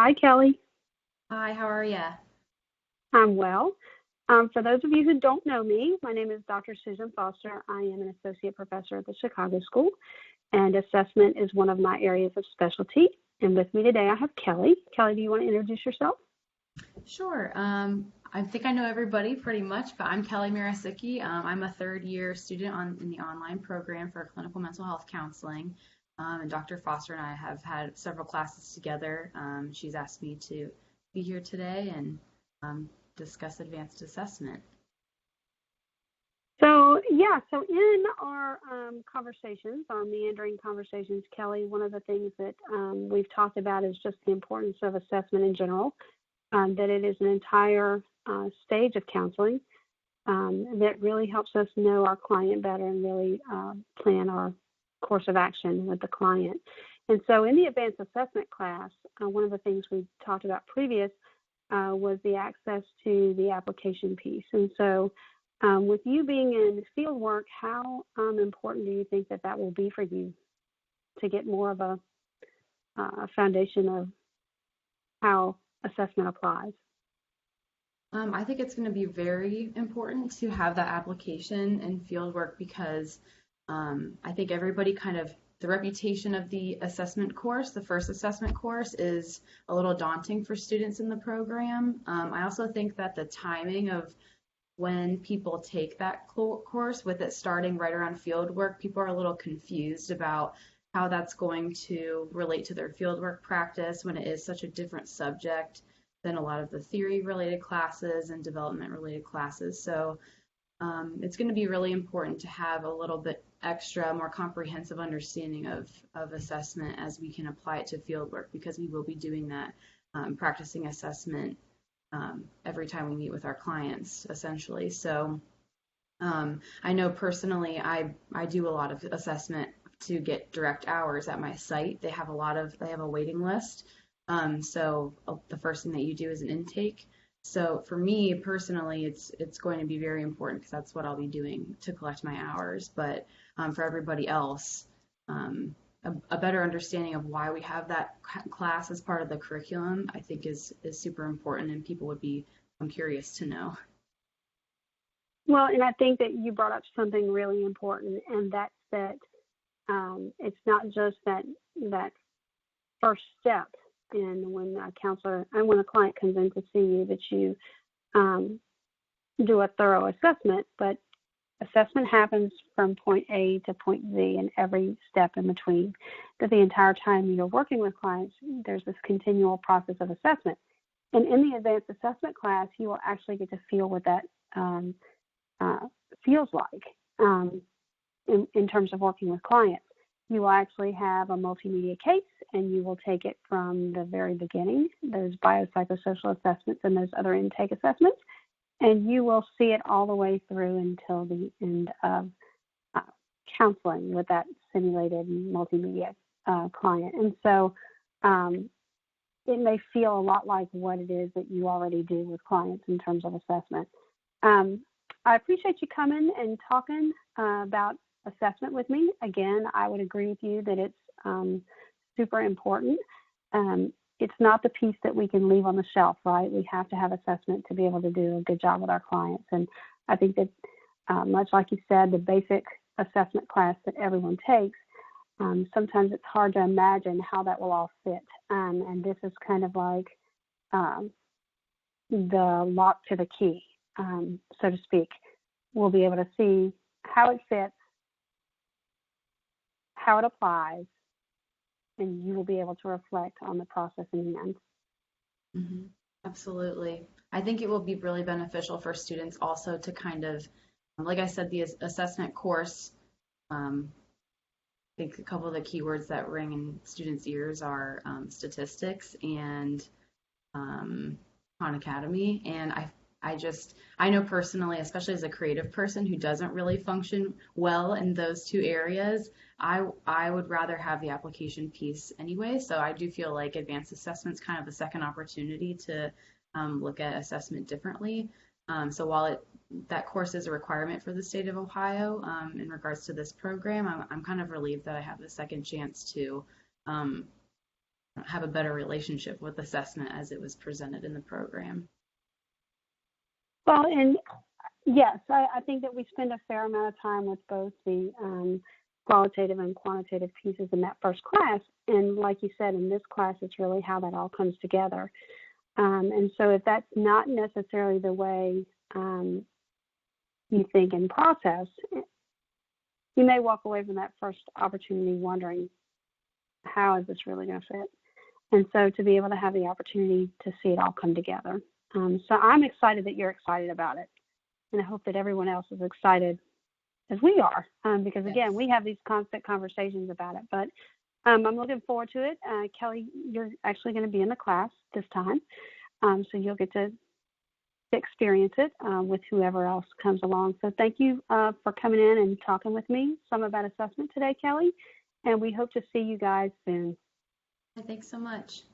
Hi, Kelly. Hi, how are you? I'm well. For those of you who don't know me, my name is Dr. Susan Foster. I am an associate professor at the Chicago School, and assessment is one of my areas of specialty. And with me today, I have Kelly. Kelly, do you want to introduce yourself? Sure. I think I know everybody pretty much, but I'm Kelly Mirasicki. I'm a third year student in the online program for clinical mental health counseling. And Dr. Foster and I have had several classes together. She's asked me to be here today and discuss advanced assessment. So in our conversations, our meandering conversations, Kelly, one of the things that we've talked about is just the importance of assessment in general, that it is an entire stage of counseling that really helps us know our client better and really plan our course of action with the client. And so in the advanced assessment class, one of the things we talked about previous was the access to the application piece. And so with you being in field work, how important do you think that will be for you to get more of a foundation of how assessment applies? I think it's going to be very important to have that application and field work because I think everybody the reputation of the assessment course, the first assessment course, is a little daunting for students in the program. I also think that the timing of when people take that course, with it starting right around field work, people are a little confused about how that's going to relate to their fieldwork practice when it is such a different subject than a lot of the theory related classes and development related classes. So it's going to be really important to have a little bit extra, more comprehensive understanding of assessment as we can apply it to fieldwork, because we will be doing that, practicing assessment every time we meet with our clients, essentially. So I know personally, I do a lot of assessment to get direct hours at my site. They have a waiting list. So the first thing that you do is an intake. So for me personally, it's going to be very important because that's what I'll be doing to collect my hours. But for everybody else, a better understanding of why we have that class as part of the curriculum, I think is super important, and people would be curious to know. Well, and I think that you brought up something really important, and that's that it's not just that first step in when a counselor and when a client comes in to see you that you do a thorough assessment, but assessment happens from point A to point Z and every step in between. That the entire time you're working with clients, there's this continual process of assessment. And in the advanced assessment class, you will actually get to feel what that feels like in terms of working with clients. You will actually have a multimedia case, and you will take it from the very beginning, those biopsychosocial assessments and those other intake assessments, and you will see it all the way through until the end of counseling with that simulated multimedia client. And so it may feel a lot like what it is that you already do with clients in terms of assessment. I appreciate you coming and talking about assessment with me. Again, I would agree with you that it's super important. It's not the piece that we can leave on the shelf, right? We have to have assessment to be able to do a good job with our clients. And I think that much like you said, the basic assessment class that everyone takes, sometimes it's hard to imagine how that will all fit. And this is kind of like the lock to the key, so to speak. We'll be able to see how it fits, how it applies, and you will be able to reflect on the process in the end. Mm-hmm. Absolutely. I think it will be really beneficial for students also to like I said, the assessment course, I think a couple of the keywords that ring in students' ears are statistics and Khan Academy. And I know personally, especially as a creative person who doesn't really function well in those two areas, I would rather have the application piece anyway. So I do feel like advanced assessment's kind of a second opportunity to look at assessment differently. So while that course is a requirement for the state of Ohio in regards to this program, I'm kind of relieved that I have the second chance to have a better relationship with assessment as it was presented in the program. Well, and yes, I think that we spend a fair amount of time with both the qualitative and quantitative pieces in that first class. And like you said, in this class, it's really how that all comes together. And so if that's not necessarily the way you think and process, you may walk away from that first opportunity wondering, how is this really going to fit? And so to be able to have the opportunity to see it all come together. So I'm excited that you're excited about it. And I hope that everyone else is excited as we are, because again, we have these constant conversations about it. But I'm looking forward to it. Kelly, you're actually going to be in the class this time, so you'll get to experience it with whoever else comes along. So thank you for coming in and talking with me some about assessment today, Kelly, and we hope to see you guys soon. Thanks so much.